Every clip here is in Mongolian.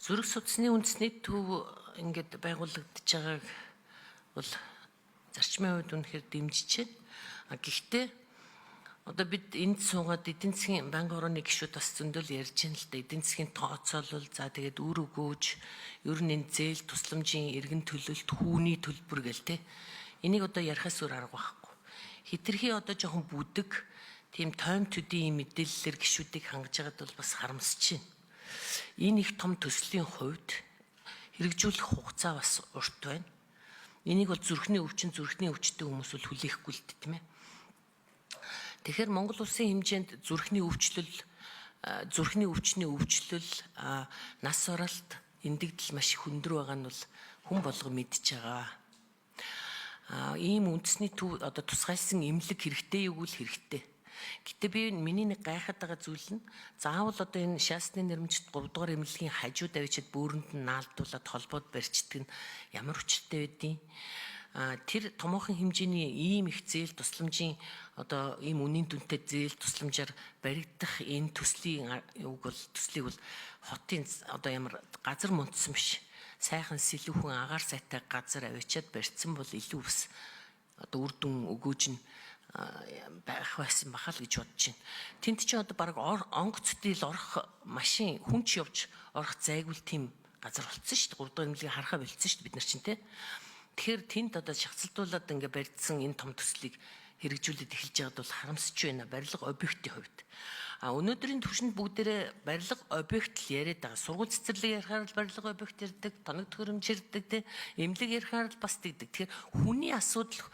Зүрх судасны үндэсний төв ингээд байгуулагдаж байгааг бол зарчмын хувьд үнэхээр дэмжиж байна. Гэхдээ одоо бид энд суугаад эдийн засгийн банк орооны гишүүд бас зөндөл ярьж байна л да. Эдийн засгийн тооцоолол, за тэгээд үр өгөөж, ер нь энэ зээл тусламжийн эргэн төлөлт, хүүний төлбөр гэл те. Энийг одоо ярихаас өөр арга байхгүй. Хитрхи одоо жоохон бүдэг тийм тойм төдийн мэдээллээр гишүүдийг хангаж байгаад бол бас харамсаж байна. Энэ их том төслийн хувьд хэрэгжүүлэх хугацаа бас урт байна. Энийг бол зүрхний өвчин, зүрхний өвчтэй хүмүүс бол хүлээхгүй л дээ, тийм ээ. Тэгэхээр Монгол улсын хэмжээнд зүрхний өвчлөл, зүрхний өвчний өвчлөл, нас баралт, эндэгдэл маш их өндөр байгаа нь бол хүн болго мэдж байгаа. Ийм үндэсний төв одоо тусгайлсан эмнэлэг хэрэгтэй юу гэвэл хэрэгтэй. Гэтэ би миний нэг гайхаад байгаа зүйл нь заавал одоо энэ шаасны нэрмжид 3 дугаар эмнэлгийн хажууд авчид бөөрөнд нь наалдуулаад холбоод барьчдаг нь ямар хүчтэй байдیں۔ Тэр томоохон хэмжээний ийм их зээл тусламжийн одоо ийм үнийн дүнтэй зээл тусламжаар баригдах энэ төслийг бол хотын одоо ямар газар мунтсан биш. Сайхан сэлүүхэн агаар сайтай газар авчиад барьсан бол илүү бас одоо үр дүн өгөөж нь байх байсан бахал гэж бодож байна. Тэнд чинь одоо баг онгоц дээл орох машин хүн ч явж орох зайгүй тийм газар болцсон шүү дээ. 3 дахь эмнэлгийг харахаа болцсон шүү дээ бид нар чинь те. Тэгэхээр тэнд одоо шахацлдуулаад ингээ барьдсан энэ том төслийг хэрэгжүүлээд эхэлж байгаад бол харамсч байна барилга объектийн хувьд. Өнөөдрийн түвшинд бүгдээрээ барилга объект л яриад байгаа. Сургууль цэцэрлэг ярихаар л барилга объект ярьдаг, тоног төхөөрөмж ярьдаг те. Эмнэлэг ярихаар л бас тэгдэг. Тэгэхээр хүний асуудал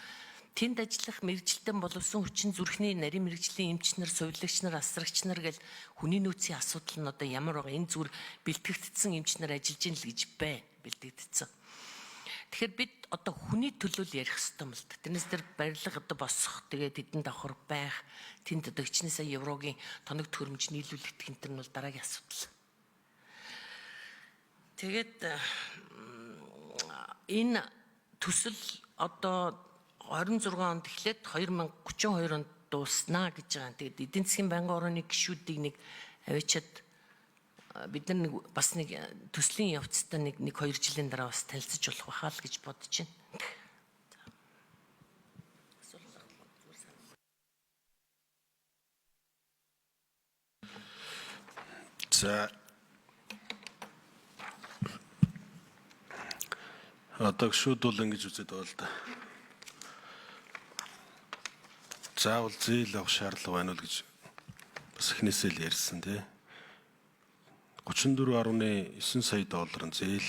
тэнд ажиллах мэрэгжилтэн боловсон хүчин зүрхний нарийн мэрэгжлийн эмч нар, сувилагч нар, асрагч нар гэл хүний нөөцийн асуудал нь одоо ямар байгаа энэ зүгээр бэлтгэгдсэн эмч нар ажиллаж ийн л гэж байна. Бэлтгэгдсэн. Тэгэхээр бид одоо хүний төлөө л ярих хэрэгтэй юм л да. Тэрнээс тэр барилга одоо босох, тэгээд тэдэнд давхар байх, тэнд одоо 40 сая еврогийн тоног төхөөрөмж нийлүүлэх гэх юм бол дараагийн асуудал. Тэгээд энэ төсөл одоо 26 онд эхлээд 2032 онд дууснаа гэж байгаа. Тэгээд эдийн засгийн банкны орооны гишүүдийг нэг авчиад бид нар нэг бас нэг төслийн явцтай нэг 2 жилийн дараа бас танилцж болох байхаа л гэж бодож байна. За одоо гişүүд бол ингэж үзээд байгаа л да. Заавал зээл авах шаардлага байна уу гэж бас эхнээсээ л ярьсан тий. 34.9 сая долларын зээл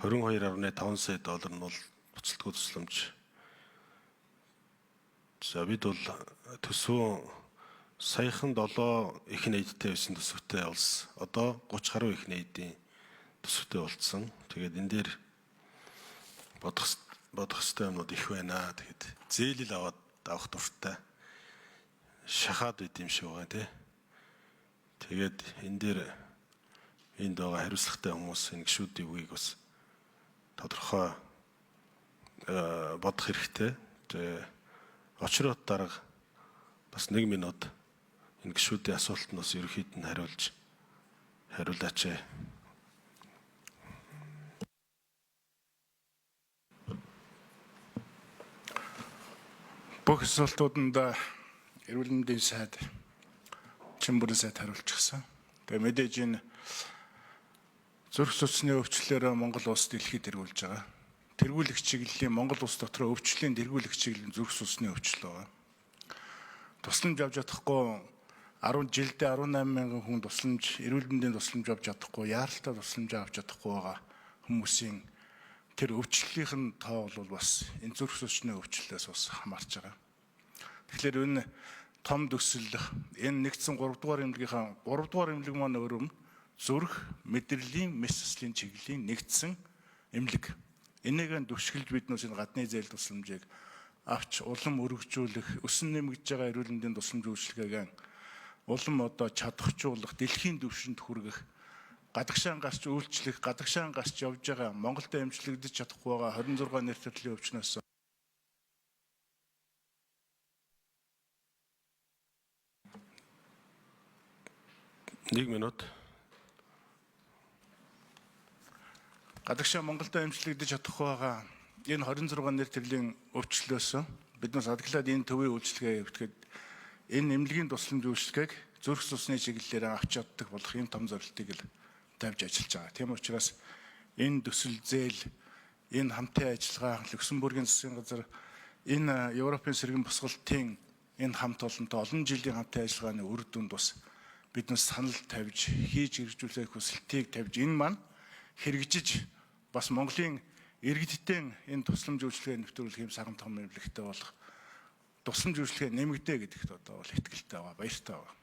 22.5 сая доллар нь бол буцалтгүй тусламж. За бид бол төсвөө саяхан 7 их нээдтэй байсан төсвөтэй болсон. Одоо 30 гаруй их нээдийн төсвөтэй болсон. Тэгээд энэ дээр бодох ёстой юмнууд их байна. Тэгээд зээлэл авах дуртай шахаад байд юм шиг байгаа тий. Тэгээд энэ дээр энд байгаа хариуцлагатай хүмүүс энэ гишүүдийн үгийг бас тодорхой бодох хэрэгтэй. Тэгээд очроод дарга бас 1 минут энэ гишүүдийн асуултанд бас ерөөхдөө нь хариулаач. Бүх асуултууданд эрүүл мэндийн сайд, чин бүрийн сайд хариулчихсан. Тэгээ мэдээж энэ зүрх судасны өвчлөлөөр Монгол улс дэлхийд тэргүүлж байгаа. Тэргүүлэх чиглэлийн Монгол улс дотор өвчлөлийн тэргүүлэх чиглэл зүрх судасны өвчлөл байгаа. Тусламж авч чадахгүй 10 жилдээ 18 мянган хүн тусламж, эрүүл мэндийн тусламж авч чадахгүй, яаралтай тусламж авч чадахгүй байгаа хүмүүсийн тэр өвчлөлийнх нь тоо бол бас энэ зүрх судасны өвчлөлөөс бас хамаарч байгаа. Тэгэхээр энэ том төсөл энэ нэгдсэн 3 дугаар эмнэлгийнхаа 3 дугаар эмнэлэг маань өөрөө зүрх мэдрэлийн мэс-цэслийн чиглэлийн нэгдсэн эмнэлэг. Энийг дэвшгэлж биднээс энэ гадны зээл тусламжийг авч улам өргөжүүлэх, өсөн нэмэгдэж байгаа эрүүл мэндийн тусламж үйлчилгээгээ улам одоо чадахжуулах, дэлхийн түвшинд хүргэх, гадагшаан гарч үйлчлэх, гадагшаан гарч явж байгаа Монголд эмчлэгдэж чадахгүй байгаа 26 нэр төрлийн өвчнөөс 1 минут. гадагшаа Монголд эмчлэгдэж чадах байгаа энэ 26 нэр төрлийн өвчлөлөөс биднээс адаглаад энэ төвийн үйлчлэгээ явуулахад энэ эмнэлгийн тусламж үйлчлэгийг зүрх судасны чиглэлээр авч чаддаг болох юм том зорилтыг л тавьж ажиллаж байгаа. Тийм учраас энэ төсөл зээл, энэ хамтын ажиллагаа, Люксембургийн засгийн газар, энэ Европын сэргэн босголтын энэ хамт олонтой олон жилийн хамтын ажиллагааны үр дүнд бас биднээс санал тавьж, хийж хэрэгжүүлэх хүсэлтийг тавьж, энэ маань хэрэгжиж бас Монголын иргэдтэй энэ тусламж үйлчлэгээ нэвтрүүлэх юм саган том эмнэлэгтэй болох тусламж үйлчлэгээ нэмэгдээ гэдэгт одоо бол итгэлтэй байгаа, баяртай байгаа.